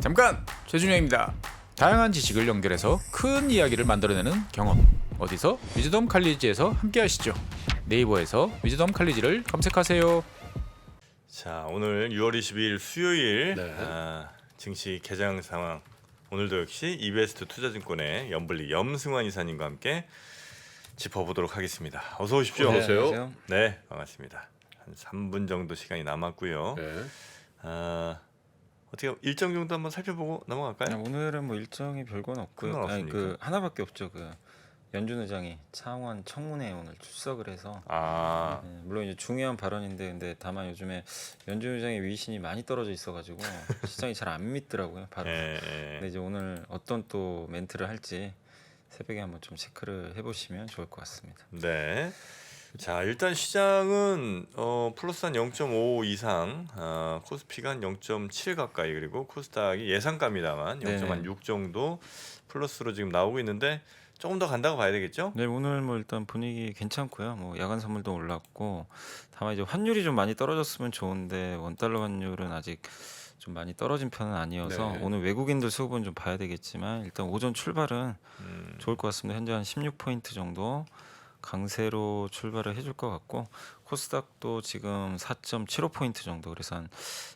잠깐! 최준영입니다. 다양한 지식을 연결해서 큰 이야기를 만들어내는 경험. 어디서? 위즈덤 칼리지에서 함께 하시죠. 네이버에서 위즈덤 칼리지를 검색하세요. 자, 오늘 6월 22일 수요일 네. 증시 개장 상황. 오늘도 역시 이베스트 투자증권의 염블리 염승환 이사님과 함께 짚어보도록 하겠습니다. 어서 오십시오. 안녕하세요. 네, 반갑습니다. 한 3분 정도 시간이 남았고요. 네. 어떻게 일정 정도 한번 살펴보고 넘어갈까요? 오늘은 뭐 일정이 별건 없고요. 큰건 없습니까? 그 하나밖에 없죠. 그 연준 의장이 창원 청문회에 오늘 출석을 해서 물론 이제 중요한 발언인데 근데 다만 요즘에 연준 의장의 위신이 많이 떨어져 있어가지고 시장이 잘 안 믿더라고요. 바로. 근데 이제 오늘 어떤 또 멘트를 할지 새벽에 한번 좀 체크를 해보시면 좋을 것 같습니다. 네. 자, 일단 시장은 플러스 한 0.5 이상, 코스피가 한 0.7 가까이, 그리고 코스닥이 예상가입니다만 0.6 정도 플러스로 지금 나오고 있는데 조금 더 간다고 봐야 되겠죠? 네, 오늘 뭐 일단 분위기 괜찮고요. 뭐 야간 선물도 올랐고 다만 이제 환율이 좀 많이 떨어졌으면 좋은데 원달러 환율은 아직 좀 많이 떨어진 편은 아니어서 네. 오늘 외국인들 수급은 좀 봐야 되겠지만 일단 오전 출발은 좋을 것 같습니다. 현재 한 16포인트 정도 강세로 출발을 해줄 것 같고 코스닥도 지금 4.75포인트 정도 그래서 한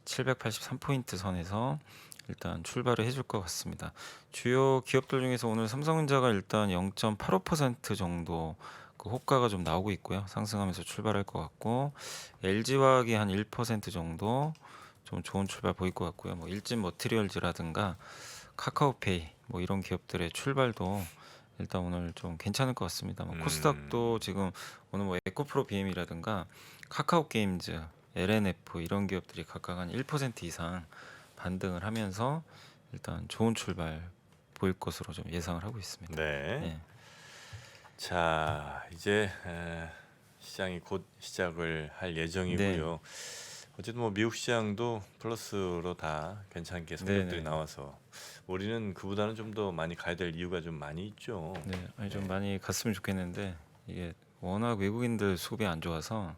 783포인트 선에서 일단 출발을 해줄 것 같습니다. 주요 기업들 중에서 오늘 삼성전자가 일단 0.85% 정도 그 호가가 좀 나오고 있고요. 상승하면서 출발할 것 같고 LG화학이 한 1% 정도 좀 좋은 출발 보일 것 같고요. 뭐 일진 머티리얼즈라든가 카카오페이 뭐 이런 기업들의 출발도 일단 오늘 좀 괜찮을 것 같습니다. 코스닥도 지금 오늘 뭐 에코프로 BM이라든가 카카오 게임즈, LNF 이런 기업들이 각각 한 1% 이상 반등을 하면서 일단 좋은 출발 보일 것으로 좀 예상을 하고 있습니다. 네. 네. 자, 이제 시장이 곧 시작을 할 예정이고요. 어쨌든 뭐 미국 시장도 플러스로 다 괜찮게 성적들이 네네. 나와서 우리는 그보다는 좀 더 많이 가야 될 이유가 좀 많이 있죠. 네, 아니 좀 많이 갔으면 좋겠는데 이게 워낙 외국인들 수급이 안 좋아서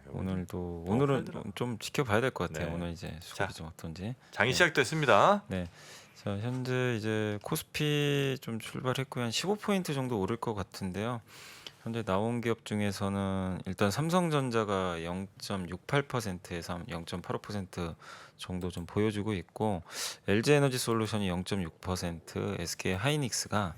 오늘은 힘들어. 좀 지켜봐야 될 것 같아요. 네. 오늘 이제 수급이 자. 좀 어떤지. 장이 시작됐습니다. 네. 자, 현재 이제 코스피 좀 출발했고요. 한 15포인트 정도 오를 것 같은데요. 현재 나온 기업 중에서는 일단 삼성전자가 0.68%에서 0.85% 정도 좀 보여주고 있고 LG에너지솔루션이 0.6%, SK하이닉스가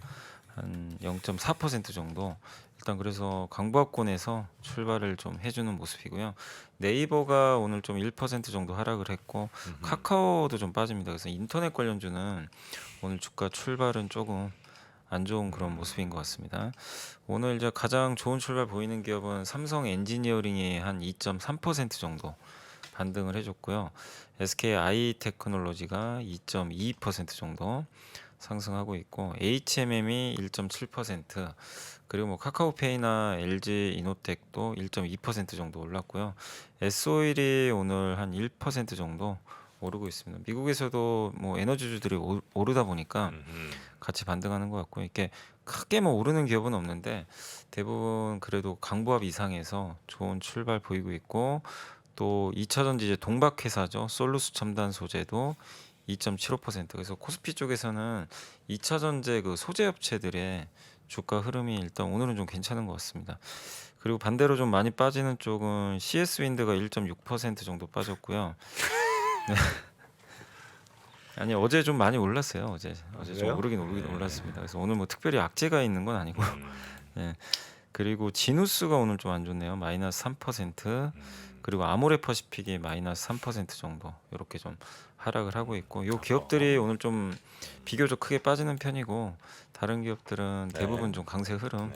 한 0.4% 정도 일단 그래서 강보합권에서 출발을 좀 해주는 모습이고요. 네이버가 오늘 좀 1% 정도 하락을 했고 카카오도 좀 빠집니다. 그래서 인터넷 관련주는 오늘 주가 출발은 조금 안 좋은 그런 모습인 것 같습니다. 오늘 이제 가장 좋은 출발 보이는 기업은 삼성 엔지니어링이 한 2.3% 정도 반등을 해줬고요. SK 아이테크놀로지가 2.2% 정도 상승하고 있고 HMM이 1.7% 그리고 뭐 카카오페이나 LG 이노텍도 1.2% 정도 올랐고요. S오일이 오늘 한 1% 정도 오르고 있습니다. 미국에서도 뭐 에너지주들이 오르다 보니까 같이 반등하는 것 같고 이렇게 크게 뭐 오르는 기업은 없는데 대부분 그래도 강보합 이상에서 좋은 출발 보이고 있고 또 2차전지 이제 동박회사죠. 솔루스 첨단 소재도 2.75% 그래서 코스피 쪽에서는 2차전지 그 소재 업체들의 주가 흐름이 일단 오늘은 좀 괜찮은 것 같습니다. 그리고 반대로 좀 많이 빠지는 쪽은 CS 윈드가 1.6% 정도 빠졌고요. 네. 아니 어제 좀 많이 올랐어요. 어제 그래요? 좀 오르긴 올랐습니다. 그래서 오늘 뭐 특별히 악재가 있는 건 아니고. 네. 그리고 지누스가 오늘 좀 안 좋네요. 마이너스 3%. 그리고 아모레퍼시픽이 마이너스 3% 정도 이렇게 좀 하락을 하고 있고 이 기업들이 오늘 좀 비교적 크게 빠지는 편이고 다른 기업들은 대부분 좀 강세 흐름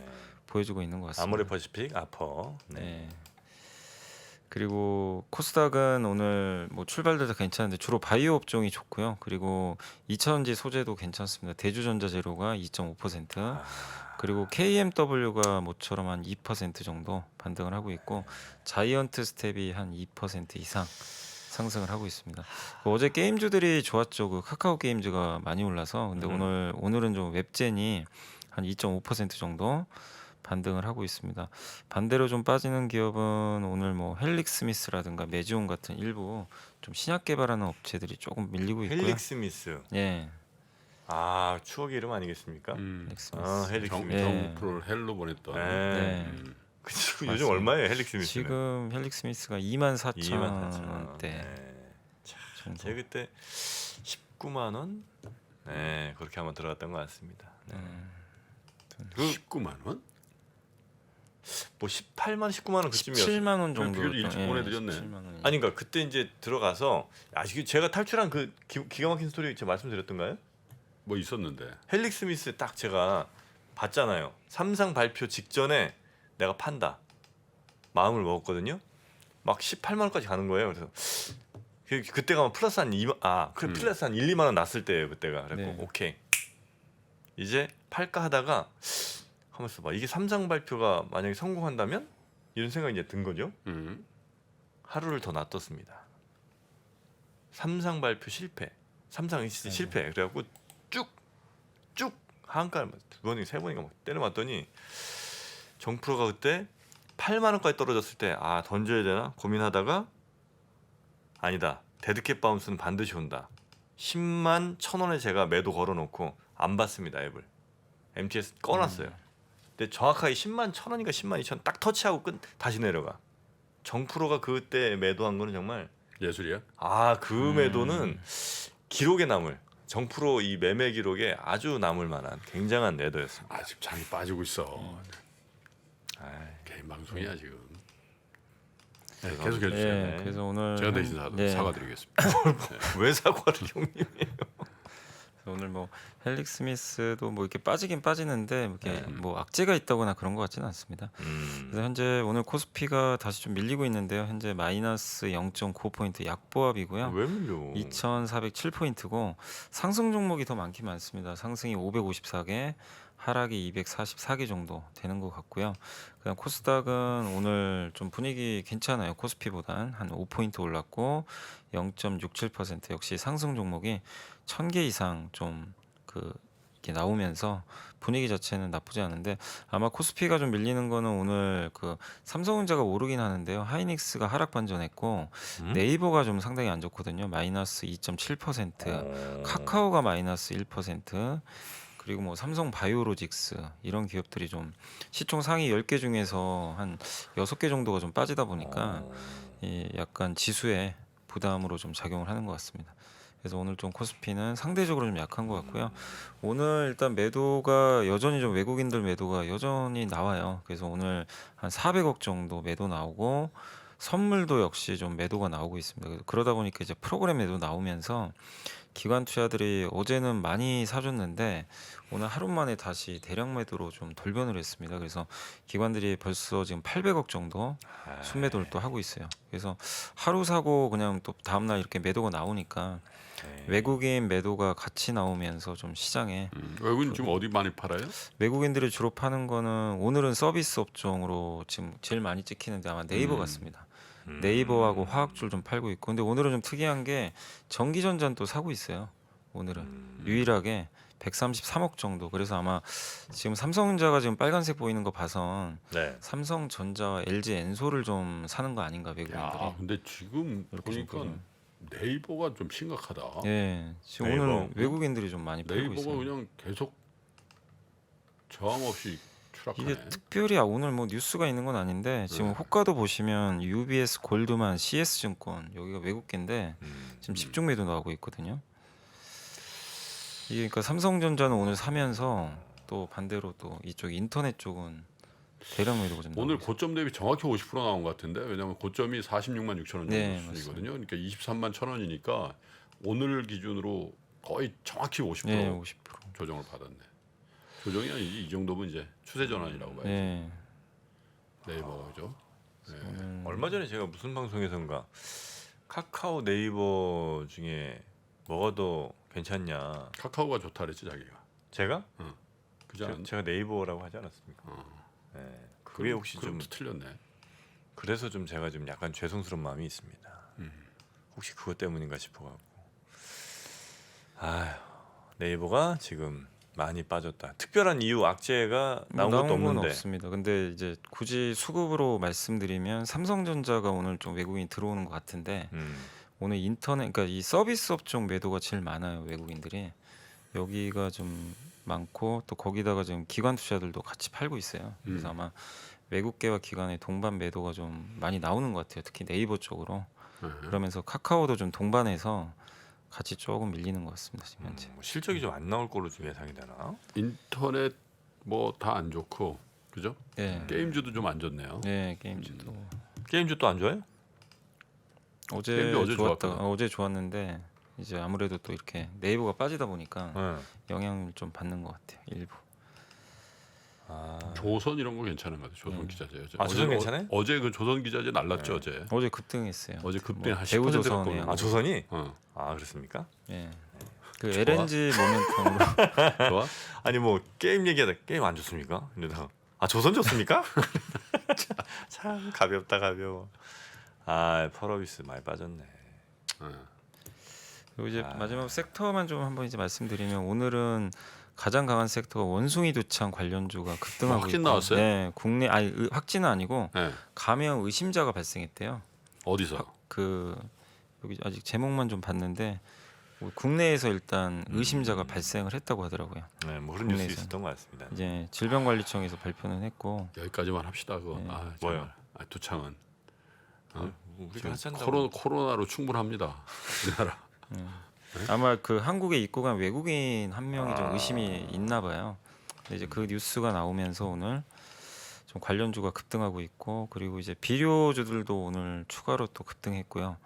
보여주고 있는 것 같습니다. 아모레퍼시픽, 아퍼. 네. 그리고 코스닥은 오늘 뭐 출발도 다 괜찮은데 주로 바이오 업종이 좋고요. 그리고 2차전지 소재도 괜찮습니다. 대주전자재료가 2.5%, 그리고 KMW가 모처럼 한 2% 정도 반등을 하고 있고 자이언트 스텝이 한 2% 이상 상승을 하고 있습니다. 어제 게임주들이 좋았죠. 그 카카오 게임즈가 많이 올라서 근데 오늘은 좀 웹젠이 한 2.5% 정도 반등을 하고 있습니다. 반대로 좀 빠지는 기업은 오늘 뭐 헬릭스미스라든가 메지온 같은 일부 좀 신약 개발하는 업체들이 조금 밀리고 있고요. 헬릭스미스. 예, 아 추억의 이름 아니겠습니까? 헬릭스미스. 아 헬릭스미스. 예. 정프로를 헬로 보냈던. 네. 네. 그 지금 맞습니다. 요즘 얼마예요 헬릭스미스는? 지금 헬릭스미스가 24,000원대 24,000원. 네. 정도. 제가 그때 19만 원. 네 그렇게 한번 들어갔던 것 같습니다. 네. 그 19만 원? 뭐 18만 19만 원 그쯤이었어요. 17만 원 그럼 정도. 비교도 일찍 보내드렸네. 17만 원. 아니 그러니까 그때 이제 들어가서 이게 제가 탈출한 그 기가 막힌 스토리 제가 말씀드렸던가요? 뭐 있었는데. 헬릭스미스 딱 제가 봤잖아요. 삼성 발표 직전에 내가 판다 마음을 먹었거든요. 막 18만 원까지 가는 거예요. 그래서 그때가 플러스 한 2만 그래 플러스 한 1, 2만 원 났을 때예요. 그때가. 그래서 네. 오케이 이제 팔까 하다가 하면서 봐 이게 삼성 발표가 만약에 성공한다면 이런 생각이 이제 든 거죠. 하루를 더 놔뒀습니다. 삼성 발표 실패. 삼성이 진짜 실패. 그래갖고 쭉 한가를 두 번인가 세 번인가 막 때려 맞더니 정프로가 그때 8만 원까지 떨어졌을 때 던져야 되나 고민하다가 아니다. 데드캣 바운스는 반드시 온다. 10만 1,000원에 제가 매도 걸어놓고 안 봤습니다. 앱을. MTS 꺼놨어요. 근데 정확하게 10만 1,000원인가 10만 2천 딱 터치하고 다시 내려가. 정프로가 그때 매도한 거는 정말 예술이야? 그 매도는 기록에 남을 정프로 이 매매 기록에 아주 남을 만한 굉장한 매도였습니다. 아 지금 장이 빠지고 있어. 아이, 개인 방송이야 지금. 네, 그래서- 계속 해주세요. 네, 그래서 오늘 제가 대신 네, 사과드리겠습니다. 왜 사과를 형님? 오늘 뭐 헬릭스미스도 뭐 이렇게 빠지긴 빠지는데 이렇게 네. 뭐 악재가 있다거나 그런 것 같지는 않습니다. 그래서 현재 오늘 코스피가 다시 좀 밀리고 있는데요. 현재 마이너스 0.9포인트 약보합이고요. 왜 밀려? 2,407포인트고 상승 종목이 더 많긴 많습니다. 상승이 554개, 하락이 244개 정도 되는 것 같고요. 그다음 코스닥은 오늘 좀 분위기 괜찮아요. 코스피보단 한 5포인트 올랐고 0.67% 역시 상승 종목이 1,000개 이상 좀 이렇게 나오면서 분위기 자체는 나쁘지 않은데 아마 코스피가 좀 밀리는 거는 오늘 삼성전자가 오르긴 하는데요. 하이닉스가 하락 반전했고 네이버가 좀 상당히 안 좋거든요. 마이너스 2.7%, 카카오가 마이너스 1%, 그리고 뭐 삼성 바이오로직스 이런 기업들이 좀 시총 상위 10개 중에서 한 6개 정도가 좀 빠지다 보니까 약간 지수에 부담으로 좀 작용을 하는 것 같습니다. 그래서 오늘 좀 코스피는 상대적으로 좀 약한 것 같고요. 오늘 일단 매도가 여전히 좀 외국인들 매도가 여전히 나와요. 그래서 오늘 한 400억 정도 매도 나오고 선물도 역시 좀 매도가 나오고 있습니다. 그러다 보니까 이제 프로그램 매도 나오면서 기관 투자들이 어제는 많이 사줬는데 오늘 하루 만에 다시 대량 매도로 좀 돌변을 했습니다. 그래서 기관들이 벌써 지금 800억 정도 순매도를 또 하고 있어요. 그래서 하루 사고 그냥 또 다음날 이렇게 매도가 나오니까 외국인 매도가 같이 나오면서 좀 시장에 외국인 지금 어디 많이 팔아요? 외국인들이 주로 파는 거는 오늘은 서비스 업종으로 지금 제일 많이 찍히는데 아마 네이버 같습니다. 네이버하고 화학줄 좀 팔고 있고 근데 오늘은 좀 특이한 게 전기전자는 또 사고 있어요. 오늘은 유일하게 133억 정도. 그래서 아마 지금 삼성전자가 지금 빨간색 보이는 거 봐선 네. 삼성전자와 LG 엔솔을 좀 사는 거 아닌가 외국인들이. 야, 근데 지금 이렇게 보니까 생각해요. 네이버가 좀 심각하다. 예, 지금 네이버. 오늘 외국인들이 좀 많이 팔고 네이버가 있어요. 그냥 계속 저항 없이 추락하네. 이게 특별히 오늘 뭐 뉴스가 있는 건 아닌데 지금 호가도 보시면 UBS, 골드만, CS증권 여기가 외국계인데 지금 집중 매도 나오고 있거든요. 이게 그러니까 삼성전자는 오늘 사면서 또 반대로 또 이쪽 인터넷 쪽은 대량 매도가 좀 오늘 나오고 고점 대비 정확히 50% 나온 것 같은데 왜냐하면 고점이 46만 6천 원 네, 정도 수준이거든요. 그러니까 23만 1천 원이니까 오늘 기준으로 거의 정확히 50% 네, 50%. 조정을 받았네. 조정이 아니지 이 정도면 이제 추세 전환이라고 봐야지. 네. 네이버죠. 네. 얼마 전에 제가 무슨 방송에선가 카카오 네이버 중에 뭐가 더 괜찮냐? 카카오가 좋다 그랬지 자기가. 제가? 그지 않았나? 제가 네이버라고 하지 않았습니까? 네. 그게 혹시 좀 그럼 틀렸네. 그래서 좀 제가 좀 약간 죄송스러운 마음이 있습니다. 혹시 그것 때문인가 싶어갖고. 아휴, 네이버가 지금 많이 빠졌다. 특별한 이유 악재가 나온 것도 건 없는데. 없습니다. 근데 이제 굳이 수급으로 말씀드리면 삼성전자가 오늘 좀 외국인이 들어오는 것 같은데 오늘 인터넷 그러니까 이 서비스 업종 매도가 제일 많아요. 외국인들이 여기가 좀 많고 또 거기다가 지금 기관 투자들도 같이 팔고 있어요. 그래서 아마 외국계와 기관의 동반 매도가 좀 많이 나오는 것 같아요. 특히 네이버 쪽으로. 그러면서 카카오도 좀 동반해서 같이 조금 밀리는 것 같습니다. 지금 현재. 뭐 실적이 좀 안 나올 걸로 좀 예상이 되나? 인터넷 뭐 다 안 좋고 그죠? 네. 게임주도 좀 안 좋네요. 네, 게임주도 게임주 또 안 좋아요? 어제 게임도 어제 좋았다. 좋았거든. 어제 좋았는데 이제 아무래도 또 이렇게 네이버가 빠지다 보니까 네. 영향을 좀 받는 것 같아요. 일부. 아, 조선 이런 거 괜찮은 것 같아요. 조선 기자재. 아, 조선 괜찮아요? 어제 그 조선 기자재 날랐죠 네. 어제. 어제 급등했어요. 어제 급등 한 10% 대우조선에 였거든요. 아 조선이? 어. 아 그렇습니까? 예. 그 좋아? LNG 모멘텀으로 좋아? 아니 뭐 게임 얘기하다 게임 안 좋습니까? 이러다가 아 조선 좋습니까? 참 가볍다 가벼워. 아 펄어비스 많이 빠졌네. 그리고 이제 마지막 섹터만 좀 한번 이제 말씀드리면 오늘은 가장 강한 섹터가 원숭이 두창 관련주가 급등하고 확진 있고, 나왔어요? 네, 국내 아니 확진은 아니고 네. 감염 의심자가 발생했대요. 어디서? 그 여기 아직 제목만 좀 봤는데 국내에서 일단 의심자가 발생을 했다고 하더라고요. 네, 뭐 그런 뉴스 국내에서는. 있었던 것 같습니다. 이제 질병관리청에서 발표는 했고 여기까지만 합시다 그거. 네. 아, 뭐요? 정말. 아, 두창은 우리가 하자고. 코로나로 충분합니다. 우리나라. 아마 그 한국에 입국한 외국인 한 명이 좀 의심이 있나 봐요. 근데 이제 그 뉴스가 나오면서 오늘 좀 관련주가 급등하고 있고 그리고 이제 비료주들도 오늘 추가로 또 급등했고요.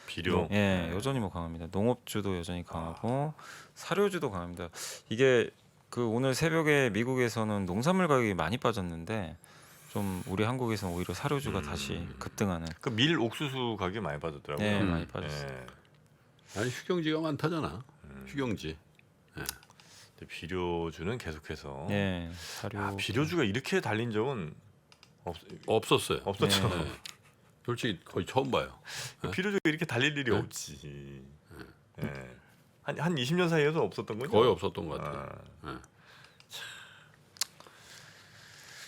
비료. 예, 여전히 뭐 강합니다. 농업주도 여전히 강하고 사료주도 강합니다. 이게 그 오늘 새벽에 미국에서는 농산물 가격이 많이 빠졌는데 좀 우리 한국에서는 오히려 사료주가 다시 급등하는. 그 밀 옥수수 가격이 많이 빠졌더라고요. 네, 많이 빠졌어요. 예. 아니 휴경지가 많다잖아. 휴경지. 근데 비료주는 계속해서. 예, 사료. 아, 비료주가 이렇게 달린 적은 없었어요. 없었죠. 네. 솔직히 거의 처음 봐요. 비료주가 이렇게 달릴 일이 네. 없지. 예. 한 20년 사이에도 없었던 거죠? 거의 없었던 것 같아요. 네.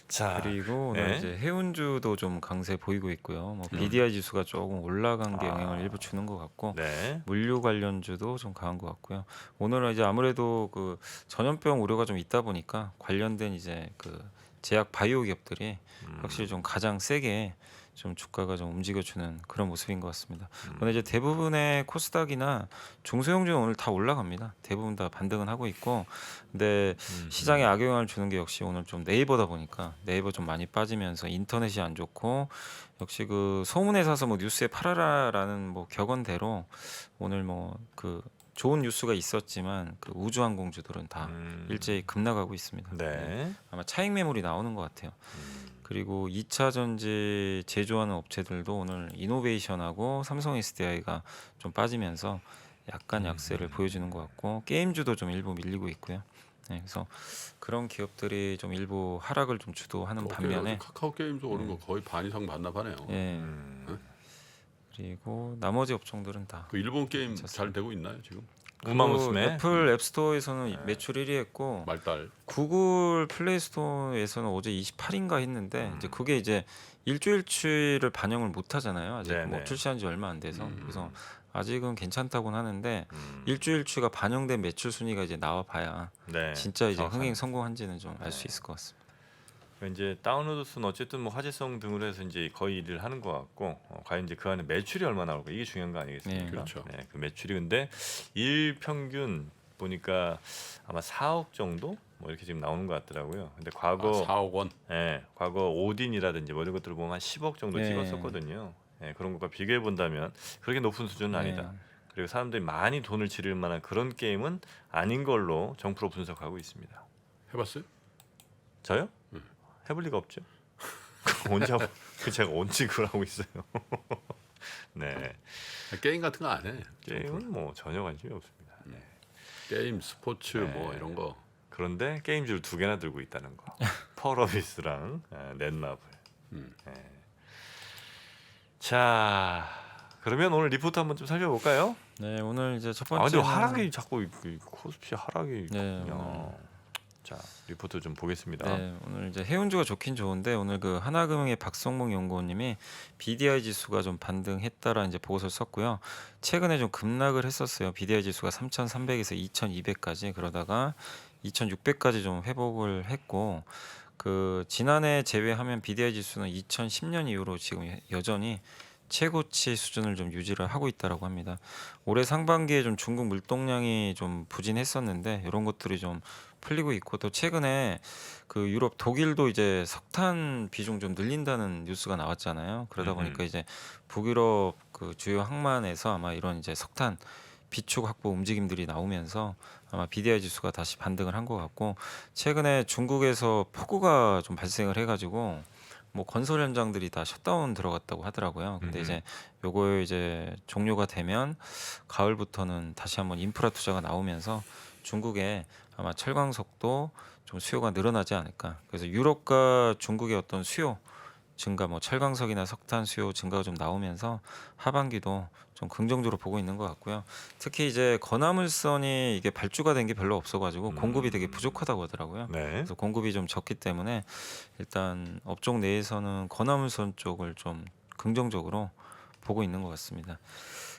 자, 그리고 오늘 네. 이제 해운주도 좀 강세 보이고 있고요. 뭐 BDI 지수가 조금 올라간 게 영향을 일부 주는 것 같고 네. 물류 관련주도 좀 강한 것 같고요. 오늘은 이제 아무래도 그 전염병 우려가 좀 있다 보니까 관련된 이제 그 제약 바이오 기업들이 확실히 좀 가장 세게 좀 주가가 좀 움직여주는 그런 모습인 것 같습니다. 오늘 이제 대부분의 코스닥이나 중소형주는 오늘 다 올라갑니다. 대부분 다 반등은 하고 있고, 근데 시장에 악영향을 주는 게 역시 오늘 좀 네이버다 보니까 네이버 좀 많이 빠지면서 인터넷이 안 좋고 역시 그 소문에 사서 뭐 뉴스에 팔아라라는 뭐 격언대로 오늘 뭐 그 좋은 뉴스가 있었지만 그 우주항공주들은 다 일제히 급락하고 있습니다. 네. 아마 차익 매물이 나오는 것 같아요. 그리고 2차 전지 제조하는 업체들도 오늘 이노베이션하고 삼성 SDI가 좀 빠지면서 약간 약세를 보여주는 것 같고 게임주도 좀 일부 밀리고 있고요. 네, 그래서 그런 기업들이 좀 일부 하락을 좀 주도하는 반면에 카카오 게임도 오른 거 거의 반 이상 반납하네요. 예. 그리고 나머지 업종들은 다 그 일본 게임 괜찮습니다. 잘 되고 있나요 지금? 우마무스메. 애플 앱스토어에서는 매출 1위 했고 말달. 구글 플레이스토어에서는 어제 28인가 했는데 이제 그게 이제 일주일치를 반영을 못 하잖아요. 아직 네네. 뭐 출시한 지 얼마 안 돼서 그래서 아직은 괜찮다고는 하는데 음. 일주일치가 반영된 매출 순위가 이제 나와 봐야 네. 진짜 이제 정확한. 흥행 성공한지는 좀 알 수 있을 것 같습니다. 이제 다운로드 수는 어쨌든 뭐 화제성 등으로 해서 이제 거의 일을 하는 것 같고 과연 이제 그 안에 매출이 얼마나 나올까 이게 중요한 거 아니겠습니까? 네, 그렇죠. 네, 그 매출이 근데 일 평균 보니까 아마 4억 정도 뭐 이렇게 지금 나오는 것 같더라고요. 근데 과거 4억 원. 과거 오딘이라든지 뭐 이런 것들을 보면 한 10억 정도 네. 찍었었거든요. 그런 것과 비교해 본다면 그렇게 높은 수준은 아니다. 네. 그리고 사람들이 많이 돈을 지를 만한 그런 게임은 아닌 걸로 정프로 분석하고 있습니다. 해봤어요? 저요? 해볼 리가 없죠. 언제 하고 제가 언제 그걸 하고 있어요. 네, 게임 같은 거 안 해. 게임은 뭐 전혀 관심이 없습니다. 네. 게임, 스포츠 뭐 이런 거. 그런데 게임주를 2개나 들고 있다는 거. 펄어비스랑 넷마블. 네. 자, 그러면 오늘 리포트 한번 좀 살펴볼까요? 네, 오늘 이제 첫 아 번째 근데 하락이 자꾸 코스피 하락이 네, 그냥. 오늘 자, 리포트 좀 보겠습니다. 네, 오늘 이제 해운주가 좋긴 좋은데 오늘 그 하나금융의 박성목 연구원님이 BDI 지수가 좀 반등했다라 이제 보고서를 썼고요. 최근에 좀 급락을 했었어요. BDI 지수가 3,300에서 2,200까지 그러다가 2,600까지 좀 회복을 했고 그 지난해 제외하면 BDI 지수는 2010년 이후로 지금 여전히 최고치 수준을 좀 유지를 하고 있다라고 합니다. 올해 상반기에 좀 중국 물동량이 좀 부진했었는데 이런 것들이 좀 풀리고 있고 또 최근에 그 유럽 독일도 이제 석탄 비중 좀 늘린다는 뉴스가 나왔잖아요. 그러다 보니까 이제 북유럽 그 주요 항만에서 아마 이런 이제 석탄 비축 확보 움직임들이 나오면서 아마 BDI 지수가 다시 반등을 한 것 같고 최근에 중국에서 폭우가 좀 발생을 해가지고 뭐 건설 현장들이 다 셧다운 들어갔다고 하더라고요. 근데 이제 요거 이제 종료가 되면 가을부터는 다시 한번 인프라 투자가 나오면서 중국에 아마 철광석도 좀 수요가 늘어나지 않을까. 그래서 유럽과 중국의 어떤 수요 증가, 뭐 철광석이나 석탄 수요 증가가 좀 나오면서 하반기도 좀 긍정적으로 보고 있는 것 같고요. 특히 이제 건화물선이 이게 발주가 된 게 별로 없어가지고 공급이 되게 부족하다고 하더라고요. 네. 그래서 공급이 좀 적기 때문에 일단 업종 내에서는 건화물선 쪽을 좀 긍정적으로 보고 있는 것 같습니다.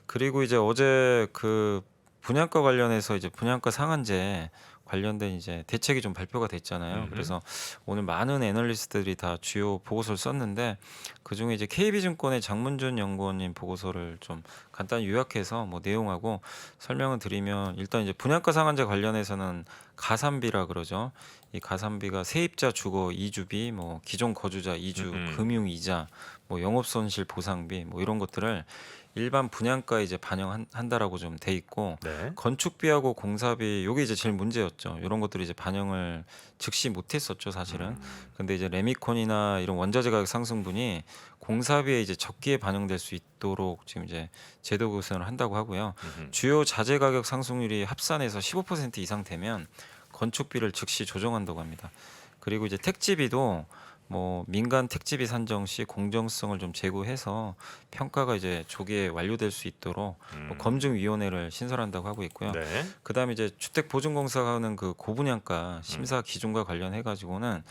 그리고 이제 어제 그 분양가 관련해서 이제 분양가 상한제 관련된 이제 대책이 좀 발표가 됐잖아요. 그래서 오늘 많은 애널리스트들이 다 주요 보고서를 썼는데 그 중에 이제 KB증권의 장문준 연구원님 보고서를 좀 간단히 요약해서 뭐 내용하고 설명을 드리면 일단 이제 분양가 상한제 관련해서는 가산비라 그러죠. 이 가산비가 세입자 주거 이주비, 뭐 기존 거주자 이주 금융 이자, 뭐 영업 손실 보상비 뭐 이런 것들을 일반 분양가에 이제 반영한다라고 좀 돼 있고 네. 건축비하고 공사비 요게 이제 제일 문제였죠. 이런 것들이 이제 반영을 즉시 못했었죠, 사실은. 근데 이제 레미콘이나 이런 원자재 가격 상승분이 공사비에 이제 적기에 반영될 수 있도록 지금 이제 제도 개선을 한다고 하고요. 주요 자재 가격 상승률이 합산해서 15% 이상 되면 건축비를 즉시 조정한다고 합니다. 그리고 이제 택지비도 뭐 민간 택지비 산정 시 공정성을 좀 제고해서 평가가 이제 조기에 완료될 수 있도록 뭐 검증위원회를 신설한다고 하고 있고요. 네. 그다음에 이제 주택보증공사가 하는 그 고분양가 심사 기준과 관련해 가지고는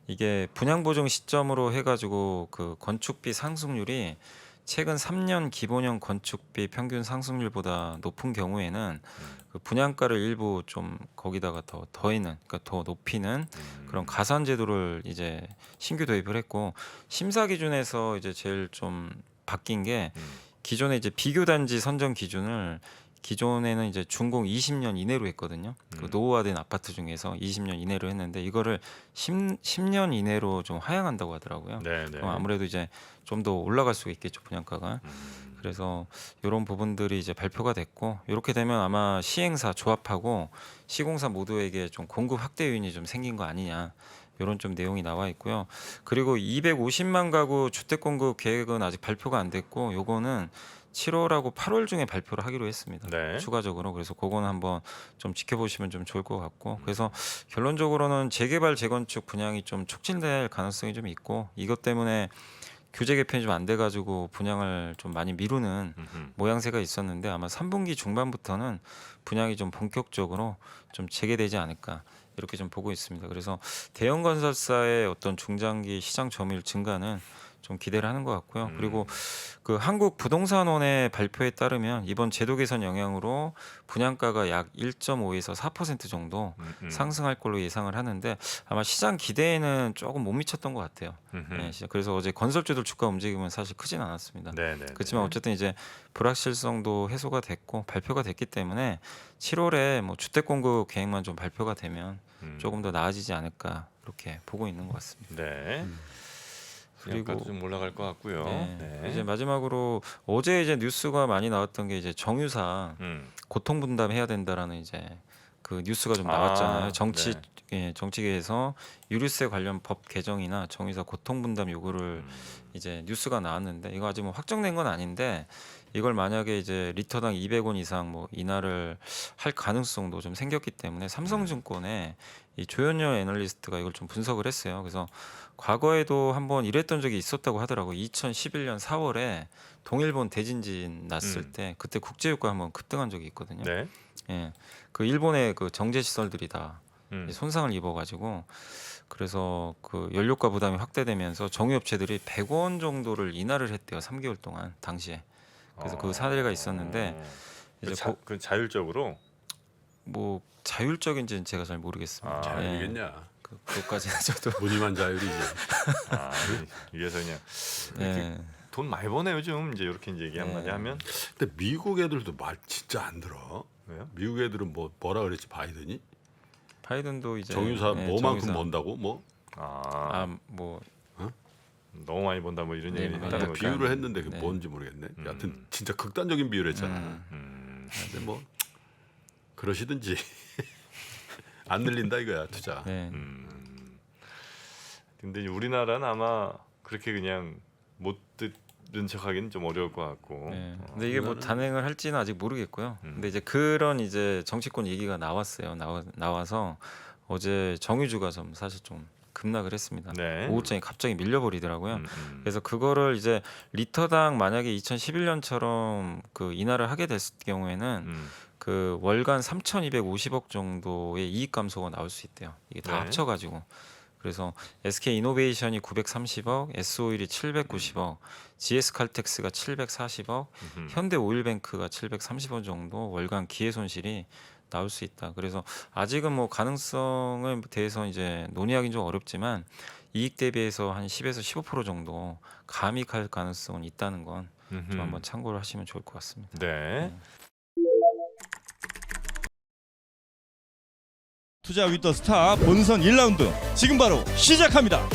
이게 분양보증 시점으로 해가지고 그 건축비 상승률이 최근 3년 기본형 건축비 평균 상승률보다 높은 경우에는 그 분양가를 일부 좀 거기다가 더 더하는, 그러니까 더 높이는 그런 가산 제도를 이제 신규 도입을 했고 심사 기준에서 이제 제일 좀 바뀐 게 기존에 이제 비교 단지 선정 기준을 기존에는 이제 준공 20년 이내로 했거든요. 그 노후화된 아파트 중에서 20년 이내로 했는데 이거를 10년 이내로 좀 하향한다고 하더라고요. 네, 네. 아무래도 이제 좀 더 올라갈 수가 있겠죠, 분양가가. 그래서 이런 부분들이 이제 발표가 됐고 이렇게 되면 아마 시행사 조합하고 시공사 모두에게 좀 공급 확대 요인이 좀 생긴 거 아니냐. 이런 좀 내용이 나와 있고요. 그리고 250만 가구 주택 공급 계획은 아직 발표가 안 됐고 요거는 7월하고 8월 중에 발표를 하기로 했습니다. 네. 추가적으로. 그래서 그거는 한번 좀 지켜보시면 좀 좋을 것 같고. 그래서 결론적으로는 재개발 재건축 분양이 좀 촉진될 가능성이 좀 있고 이것 때문에 규제 개편이 좀 안 돼가지고 분양을 좀 많이 미루는 모양새가 있었는데 아마 3분기 중반부터는 분양이 좀 본격적으로 좀 재개되지 않을까 이렇게 좀 보고 있습니다. 그래서 대형 건설사의 어떤 중장기 시장 점유율 증가는 좀 기대를 하는 것 같고요. 그리고 그 한국부동산원의 발표에 따르면 이번 제도 개선 영향으로 분양가가 약 1.5에서 4% 정도 상승할 걸로 예상을 하는데 아마 시장 기대에는 조금 못 미쳤던 것 같아요. 네, 그래서 어제 건설주들 주가 움직임은 사실 크진 않았습니다. 네, 네. 그렇지만 어쨌든 이제 불확실성도 해소가 됐고 발표가 됐기 때문에 7월에 뭐 주택 공급 계획만 좀 발표가 되면 조금 더 나아지지 않을까 이렇게 보고 있는 것 같습니다. 네. 그리고 그리고 좀 올라갈 것 같고요. 네. 네. 이제 마지막으로 어제 이제 뉴스가 많이 나왔던 게 이제 정유사 고통 분담해야 된다라는 이제 그 뉴스가 좀 나왔잖아요. 정치 네. 예, 정치계에서 유류세 관련 법 개정이나 정유사 고통 분담 요구를 이제 뉴스가 나왔는데 이거 아직 뭐 확정된 건 아닌데 이걸 만약에 이제 리터당 200원 이상 뭐 인하를 할 가능성도 좀 생겼기 때문에 삼성증권에 이 조현열 애널리스트가 이걸 좀 분석을 했어요. 그래서 과거에도 한번 이랬던 적이 있었다고 하더라고요. 2011년 4월에 동일본 대진진 났을 때 그때 국제유가 한번 급등한 적이 있거든요. 네. 예, 그 일본의 그 정제 시설들이 다 이제 손상을 입어가지고 그래서 그 연료가 부담이 확대되면서 정유업체들이 100원 정도를 인하를 했대요. 3개월 동안 당시에. 그래서 그 사례가 있었는데 이제 그 자율적으로 뭐 자율적인지는 제가 잘 모르겠습니다. 자율이겠냐? 그것까지는 저도 무늬만 자율이지. 위에서 그냥 네. 돈 많이 버네 요즘 이제 이렇게 이제 얘기 한마디 네. 하면. 근데 미국 애들도 말 진짜 안 들어. 왜요? 미국 애들은 뭐라 그랬지 바이든이? 바이든도 이제 정유사 네, 뭐만큼 정유사. 번다고 뭐? 뭐 너무 많이 번다 뭐 이런 네, 얘기를 맞아요. 했다는 그 거죠. 비유를 했는데 그게 네. 뭔지 모르겠네. 여하튼 진짜 극단적인 비유를 했잖아. 근데 뭐 그러시든지 안 늘린다 이거야 투자. 네. 근데 우리나라는 아마 그렇게 그냥 못 듣는 척하기는 좀 어려울 것 같고. 네. 근데 이게 뭐 우리나라는- 단행을 할지는 아직 모르겠고요. 근데 이제 그런 이제 정치권 얘기가 나왔어요. 나와서 어제 정유주가 좀 사실 좀 급락을 했습니다. 네. 오후장에 갑자기 밀려버리더라고요. 그래서 그거를 이제 리터당 만약에 2011년처럼 그 인하를 하게 됐을 경우에는 그 월간 3,250억 정도의 이익 감소가 나올 수 있대요. 이게 다 네. 합쳐가지고. 그래서 SK 이노베이션이 930억, S-오일이 790억, GS 칼텍스가 740억, 현대 오일뱅크가 730억 정도 월간 기회 손실이 나올 수 있다. 그래서 아직은 뭐 가능성에 대해서 이제 논의하기는 좀 어렵지만 이익 대비해서 한 10에서 15% 정도 감익할 가능성은 있다는 건 좀 한번 참고를 하시면 좋을 것 같습니다. 네. 투자 위더 스타 본선 1라운드 지금 바로 시작합니다.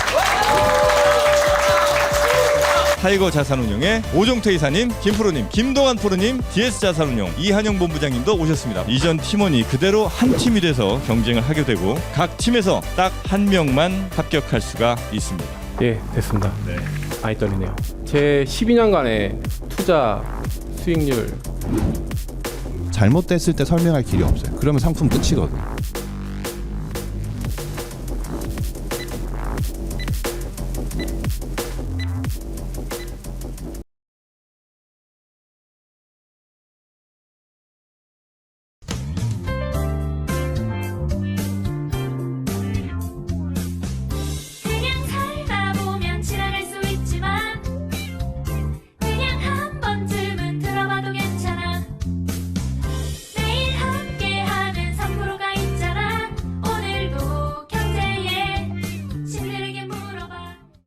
타이거 자산운용의 오종태 이사님, 김프로님, 김동환 프로님, DS자산운용 이한영 본부장님도 오셨습니다. 이전 팀원이 그대로 한 팀이 돼서 경쟁을 하게 되고 각 팀에서 딱 한 명만 합격할 수가 있습니다. 예, 됐습니다. 많이 떨리네요. 제 12년간의 투자 수익률 잘못됐을 때 설명할 길이 없어요. 그러면 상품 끝이거든요.